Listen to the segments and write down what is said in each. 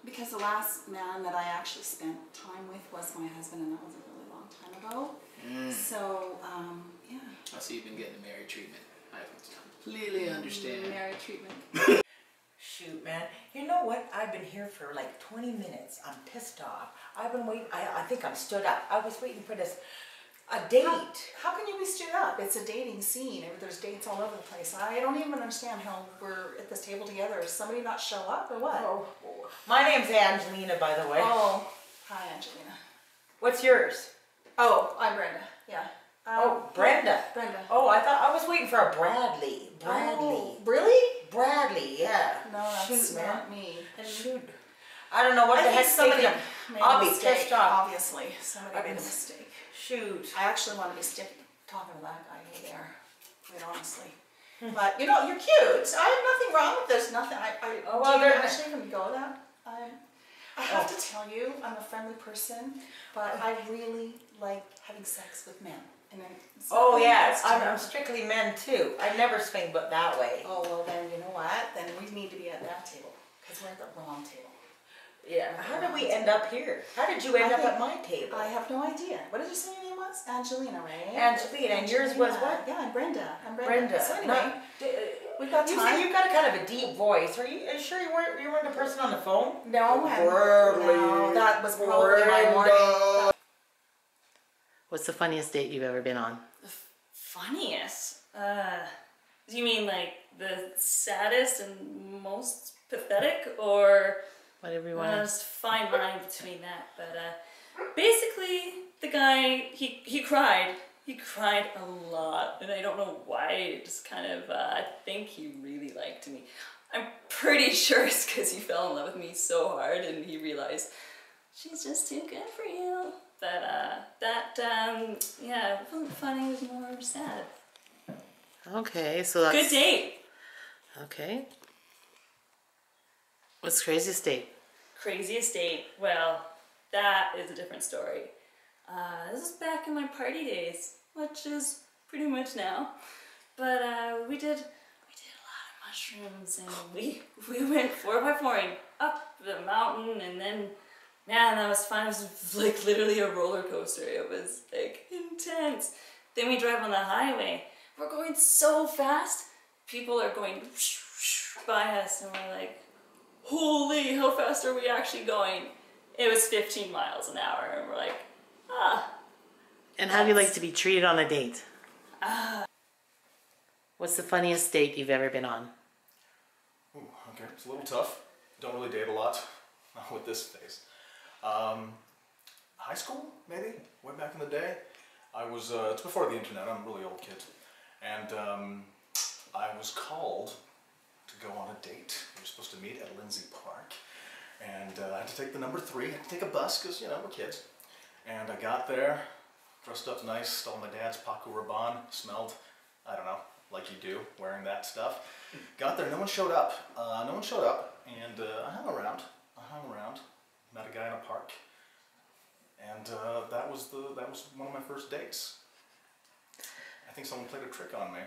Because the last man that I actually spent time with was my husband, and that was a really long time ago. So, yeah. I see you've been getting the married treatment. I completely understand. Married treatment. Shoot, man. You know what? I've been here for like 20 minutes. I'm pissed off. I've been waiting. I think I'm stood up. I was waiting for this. A date. How can you be stood up? It's a dating scene. There's dates all over the place. I don't even understand how we're at this table together. Does somebody not show up or what? Oh, my name's Angelina, by the way. Oh, hi, Angelina. What's yours? Oh, I'm Brenda. Yeah. Oh, Brenda. Brenda. Oh, I thought I was waiting for a Bradley. Oh, really? Bradley, yeah. No, that's Shoot, not me. Shoot. I don't know what the heck's somebody taking made I'll a be mistake, pissed off. obviously. Somebody made a mistake. Shoot. I actually want to be talking to that guy over there, quite honestly. But, you know, you're cute. I have nothing wrong with this. Nothing. Oh, well, do you there- actually even go that? I have to tell you, I'm a friendly person, but I really like having sex with men. And then Oh, yeah. I'm strictly men, too. I never swing but that way. Oh, well, then, you know what? Then we need to be at that table, because we're at the wrong table. Yeah. How did we end up here? How did you end up at my table? I have no idea. What did you say your name was? Angelina, right? Angelina. And yours was what? Yeah, I'm Brenda. Brenda. So anyway, we've got You time. said you've got a kind of a deep voice. Are you sure you weren't the person on the phone? No, no, that was probably my morning. What's the funniest date you've ever been on? The funniest? Do you mean like the saddest and most pathetic, or Whatever you want. there's a fine line between that, but basically the guy, he cried. He cried a lot, and I don't know why. It just kind of, I think he really liked me. I'm pretty sure it's because he fell in love with me so hard, and he realized she's just too good for you. But yeah, it wasn't funny. It was more sad. Okay, so that's... Good date. Okay. What's the craziest date? Craziest date? Well, that is a different story. This is back in my party days, which is pretty much now. But we did a lot of mushrooms, and we went 4x4ing up the mountain, and then, man, that was fun. It was like literally a roller coaster. It was like intense. Then we drive on the highway. We're going so fast. People are going by us, and we're like, holy, how fast are we actually going? It was 15 miles an hour, and we're like, ah. And how do you like to be treated on a date? What's the funniest date you've ever been on? Ooh, okay, it's a little tough. Don't really date a lot, not with this face. High school, maybe? Way back in the day. It's before the internet, I'm a really old kid. And I was called to go on a date. We were supposed to meet at Lindsay Park. And I had to take the number 3, I had to take a bus, because, you know, we're kids. And I got there, dressed up nice, stole my dad's Paco Rabanne, smelled, I don't know, like you do, wearing that stuff. Got there, no one showed up. And I hung around, met a guy in a park. And that was one of my first dates. I think someone played a trick on me.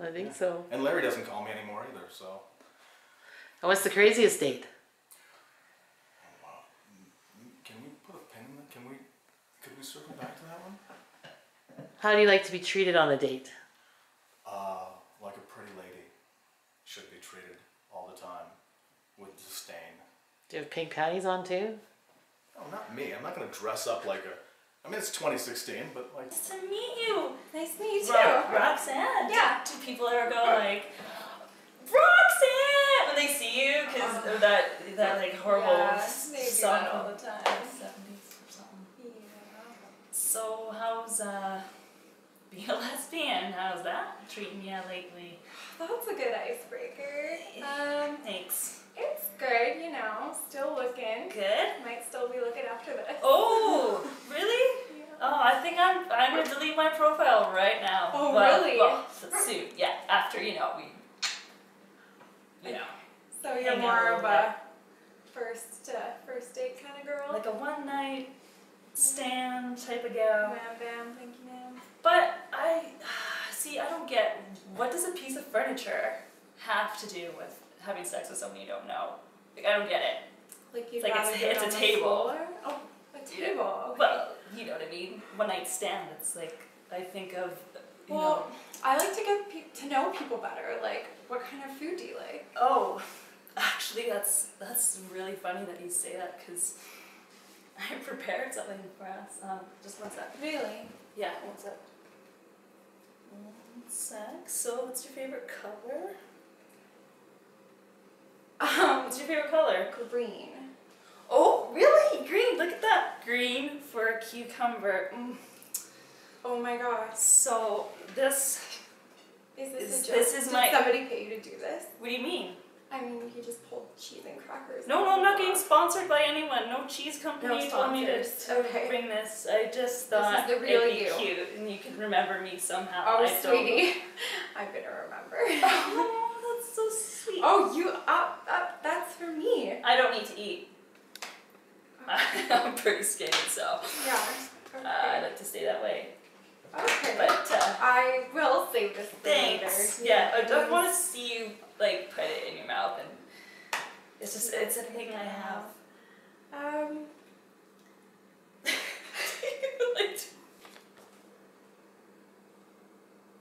I think so. And Larry doesn't call me anymore either, so. And what's the craziest date? Can we put a pin in that? Could we circle back to that one? How do you like to be treated on a date? Like a pretty lady should be treated all the time with disdain. Do you have pink panties on too? No, not me. I'm not going to dress up like I mean, it's 2016, but like... Nice to meet you. Nice to meet you too. Roxanne. Yeah. Do people ever go like, Roxanne, when they see you? Because that like horrible they do song that all the from time. the 70s or something. Yeah. So how's being a lesbian? How's that treating you lately? That's a good icebreaker. Thanks. It's good, you know, still looking. Good. Might still be looking after this. Oh, really? Yeah. Oh, I think I'm gonna delete my profile right now. Oh, really? Well, soon. Yeah, after we. So you're hang out more a of little a first date kind of girl? like a one night stand type of gal. Wham bam, thank you ma'am. But I don't get, what does a piece of furniture have to do with having sex with someone you don't know? Like, I don't get it. Like you'd It's like rather do it it's a on the table. floor? Oh, a table. Okay. Well, you know what I mean. One night stand. It's like I think of. You know. Well, I like to get to know people better. Like, what kind of food do you like? Oh, actually, that's really funny that you say that because I prepared something for us. Just one sec. Really? Yeah, one sec. One sec. So, what's your favorite color? What's your favorite color? Green. Oh, really? Green. Look at that. Green for a cucumber. Oh my gosh. So this. Is this Is- a joke? this is Did my- somebody pay you to do this? What do you mean? I mean, you just pulled cheese and crackers. No, I'm not getting sponsored by anyone. No cheese company No told me sponsors. to Okay. bring this. I just thought the real it'd be you. cute and you could remember me somehow. Oh, I don't- sweetie. I'm gonna remember. Oh, that's so sweet. Oh, you up. That's for me. I don't need to eat. I'm pretty skinny, so Yeah. I Okay. like to stay that way. Okay. But I will save this for thanks. later. Yeah, I don't want to see you like put it in your mouth, and it's a thing I have. Like,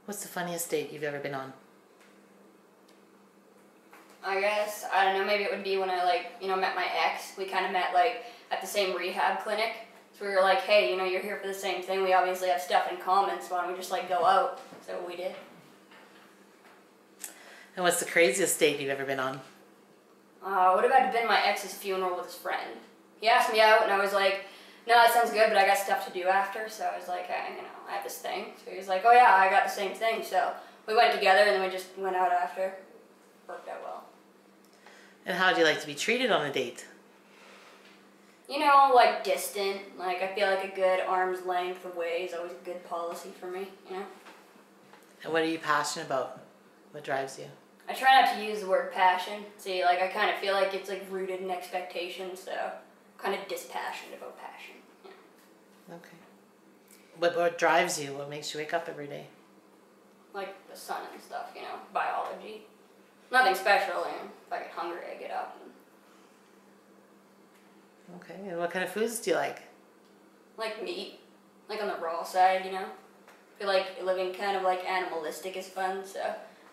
What's the funniest date you've ever been on? I guess, I don't know, maybe it would be when I met my ex. We kind of met at the same rehab clinic. So we were like, hey, you're here for the same thing. We obviously have stuff in common, so why don't we just go out? So we did. And what's the craziest date you've ever been on? Would have had to been my ex's funeral with his friend. He asked me out and I was like, no, that sounds good, but I got stuff to do after. So I was like, hey, I have this thing. So he was like, oh yeah, I got the same thing. So we went together and then we just went out after. Worked out well. And how do you like to be treated on a date? Distant. I feel like a good arm's length away is always a good policy for me, And what are you passionate about? What drives you? I try not to use the word passion. See, I kind of feel like it's rooted in expectations, so I'm kind of dispassionate about passion. Yeah. Okay. What drives you? What makes you wake up every day? Like the sun and stuff, biology. Nothing special, if I get hungry, I get up. Okay. And what kind of foods do you like? Like meat, on the raw side, I feel like living kind of animalistic is fun, so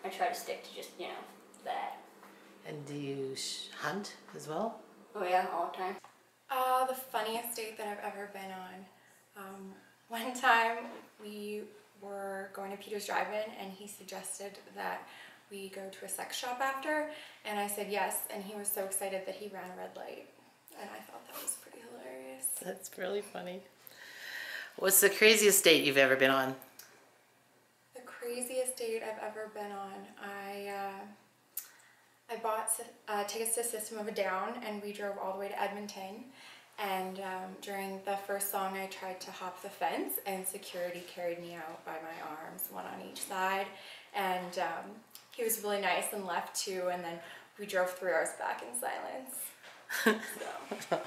I try to stick to just, that. And do you hunt as well? Oh yeah, all the time. The funniest date that I've ever been on. One time we were going to Peter's Drive-In and he suggested that we go to a sex shop after, and I said yes, and he was so excited that he ran a red light, and I thought that was pretty hilarious. That's really funny. What's the craziest date you've ever been on? The craziest date I've ever been on, I bought tickets to System of a Down and we drove all the way to Edmonton, and during the first song I tried to hop the fence and security carried me out by my arms, one on each side, and he was really nice and left too, and then we drove 3 hours back in silence. So.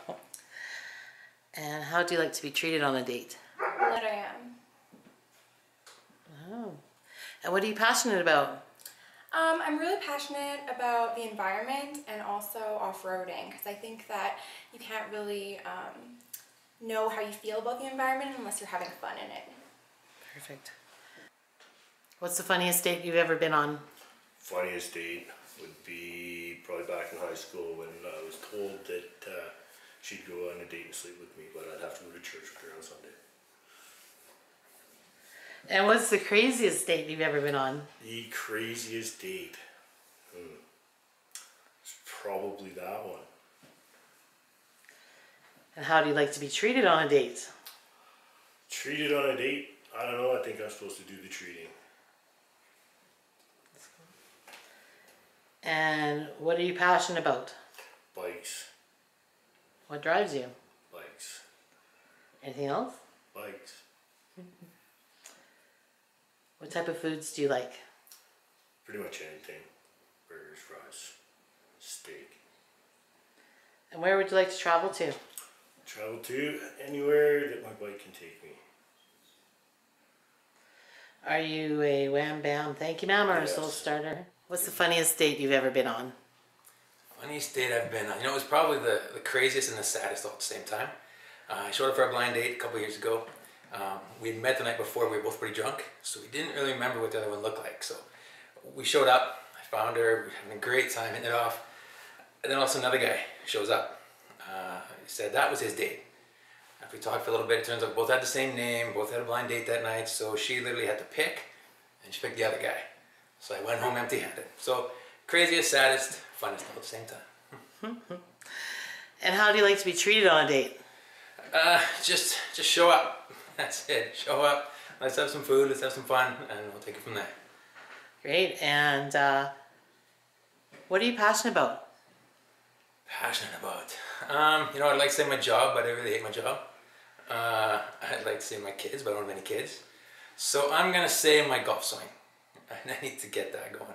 And how do you like to be treated on a date? That I am. Oh. And what are you passionate about? I'm really passionate about the environment and also off-roading, because I think that you can't really know how you feel about the environment unless you're having fun in it. Perfect. What's the funniest date you've ever been on? Funniest date would be probably back in high school when I was told that she'd go on a date and sleep with me, but I'd have to go to church with her on Sunday. And what's the craziest date you've ever been on? The craziest date? It's probably that one. And how do you like to be treated on a date? Treated on a date? I don't know, I think I'm supposed to do the treating. And what are you passionate about? Bikes. What drives you? Bikes. Anything else? Bikes. What type of foods do you like? Pretty much anything. Burgers, fries, steak. And where would you like to travel to? Travel to anywhere that my bike can take me. Are you a wham bam thank you ma'am or Yes. a soul starter? What's the funniest date you've ever been on? Funniest date I've been on. You know, it was probably the craziest and the saddest all at the same time. I showed up for a blind date a couple years ago. We had met the night before, we were both pretty drunk, so we didn't really remember what the other one looked like. So we showed up, I found her, we were having a great time, hitting it off. And then also another guy shows up. He said that was his date. After we talked for a little bit, it turns out we both had the same name, both had a blind date that night, so she literally had to pick, and she picked the other guy. So I went home empty-handed. So craziest, saddest, funnest all at the same time. And how do you like to be treated on a date? Just show up. That's it. Show up. Let's have some food. Let's have some fun, and we'll take it from there. Great. And what are you passionate about? Passionate about. You know, I'd like to say my job, but I really hate my job. I'd like to say my kids, but I don't have any kids. So I'm gonna say my golf swing. I need to get that going.